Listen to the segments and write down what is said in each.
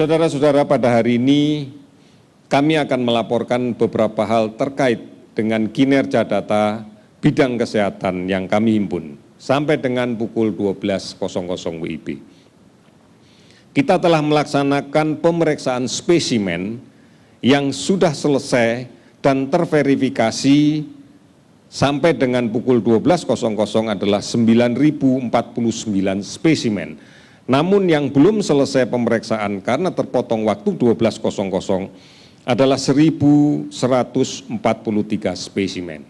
Saudara-saudara, pada hari ini kami akan melaporkan beberapa hal terkait dengan kinerja data bidang kesehatan yang kami himpun sampai dengan pukul 12.00 WIB. Kita telah melaksanakan pemeriksaan spesimen yang sudah selesai dan terverifikasi sampai dengan pukul 12.00 adalah 9.049 spesimen. Namun yang belum selesai pemeriksaan karena terpotong waktu 12.00 adalah 1.143 spesimen.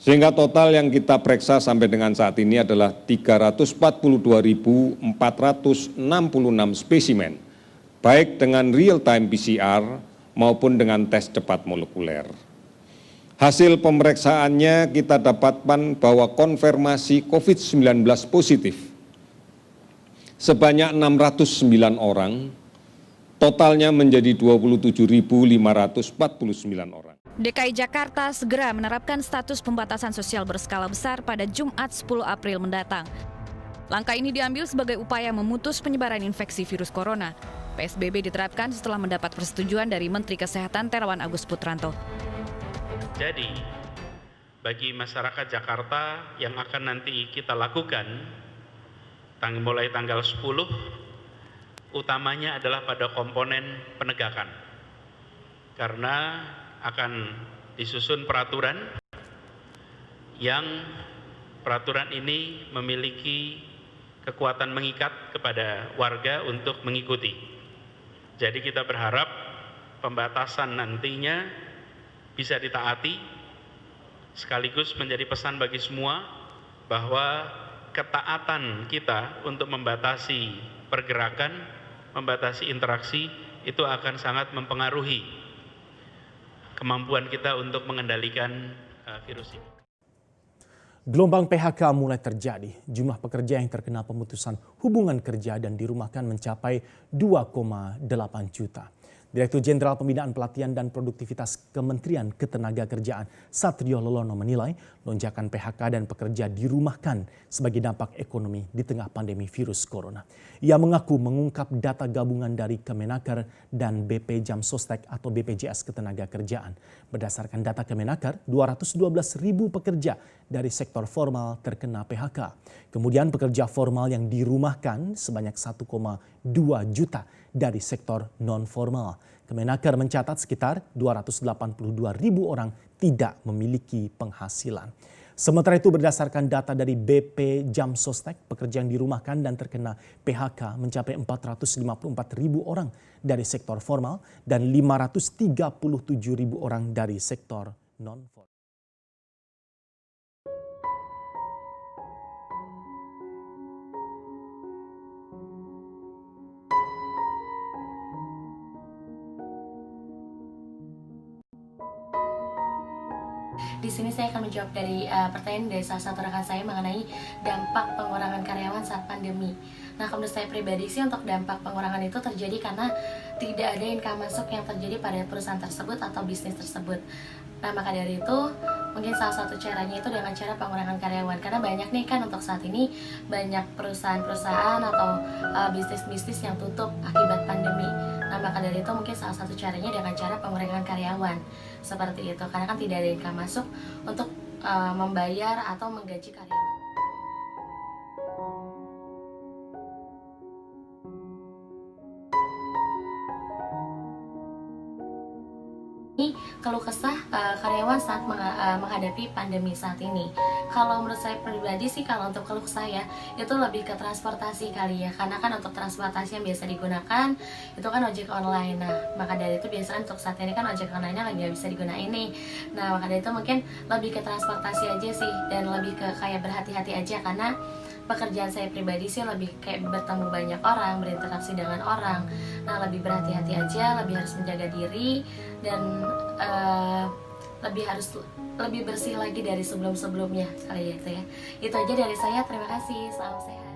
Sehingga total yang kita periksa sampai dengan saat ini adalah 342.466 spesimen, baik dengan real-time PCR maupun dengan tes cepat molekuler. Hasil pemeriksaannya kita dapatkan bahwa konfirmasi COVID-19 positif sebanyak 609 orang, totalnya menjadi 27.549 orang. DKI Jakarta segera menerapkan status pembatasan sosial berskala besar pada Jumat 10 April mendatang. Langkah ini diambil sebagai upaya memutus penyebaran infeksi virus corona. PSBB diterapkan setelah mendapat persetujuan dari Menteri Kesehatan Terawan Agus Putranto. Jadi, bagi masyarakat Jakarta yang akan nanti kita lakukan mulai tanggal 10, utamanya adalah pada komponen penegakan. Karena akan disusun peraturan yang peraturan ini memiliki kekuatan mengikat kepada warga untuk mengikuti. Jadi kita berharap pembatasan nantinya bisa ditaati, sekaligus menjadi pesan bagi semua bahwa ketaatan kita untuk membatasi pergerakan, membatasi interaksi itu akan sangat mempengaruhi kemampuan kita untuk mengendalikan virus ini. Gelombang PHK mulai terjadi. Jumlah pekerja yang terkena pemutusan hubungan kerja dan dirumahkan mencapai 2,8 juta. Direktur Jenderal Pembinaan Pelatihan dan Produktivitas Kementerian Ketenagakerjaan Satrio Lolono menilai lonjakan PHK dan pekerja dirumahkan sebagai dampak ekonomi di tengah pandemi virus corona. Ia mengaku mengungkap data gabungan dari Kemenaker dan BP Jamsostek atau BPJS Ketenagakerjaan. Berdasarkan data Kemenaker, 212.000 pekerja dari sektor formal terkena PHK. Kemudian pekerja formal yang dirumahkan sebanyak 1,2 juta dari sektor non-formal. Kemenaker mencatat sekitar 282.000 orang tidak memiliki penghasilan. Sementara itu berdasarkan data dari BP Jamsostek, pekerja yang dirumahkan dan terkena PHK mencapai 454.000 orang dari sektor formal dan 537.000 orang dari sektor non-formal. Di sini saya akan menjawab dari pertanyaan dari salah satu rekan saya mengenai dampak pengurangan karyawan saat pandemi. Nah, menurut saya pribadi sih untuk dampak pengurangan itu terjadi karena tidak ada income masuk yang terjadi pada perusahaan tersebut atau bisnis tersebut. Nah, maka dari itu mungkin salah satu caranya itu dengan cara pengurangan karyawan. Karena banyak nih kan untuk saat ini banyak perusahaan-perusahaan atau bisnis-bisnis yang tutup akibat pandemi. Nah, maka dari itu mungkin salah satu caranya dengan cara pengurangan karyawan. Seperti itu, karena kan tidak ada income masuk untuk membayar atau menggaji karyawan. Ini keluh kesah karyawan saat menghadapi pandemi saat ini. Kalau menurut saya pribadi sih, kalau untuk keluh saya itu lebih ke transportasi kali ya, karena kan untuk transportasi yang biasa digunakan itu kan ojek online. Nah, maka dari itu biasanya untuk saat ini kan ojek online-nya lagi nggak bisa digunain nih. Nah, maka dari itu mungkin lebih ke transportasi aja sih, dan lebih ke kayak berhati-hati aja, karena pekerjaan saya pribadi sih lebih kayak bertemu banyak orang, berinteraksi dengan orang. Nah, lebih berhati-hati aja, lebih harus menjaga diri, dan lebih bersih lagi dari sebelum-sebelumnya kali ya itu ya. Itu aja dari saya, terima kasih, salam sehat.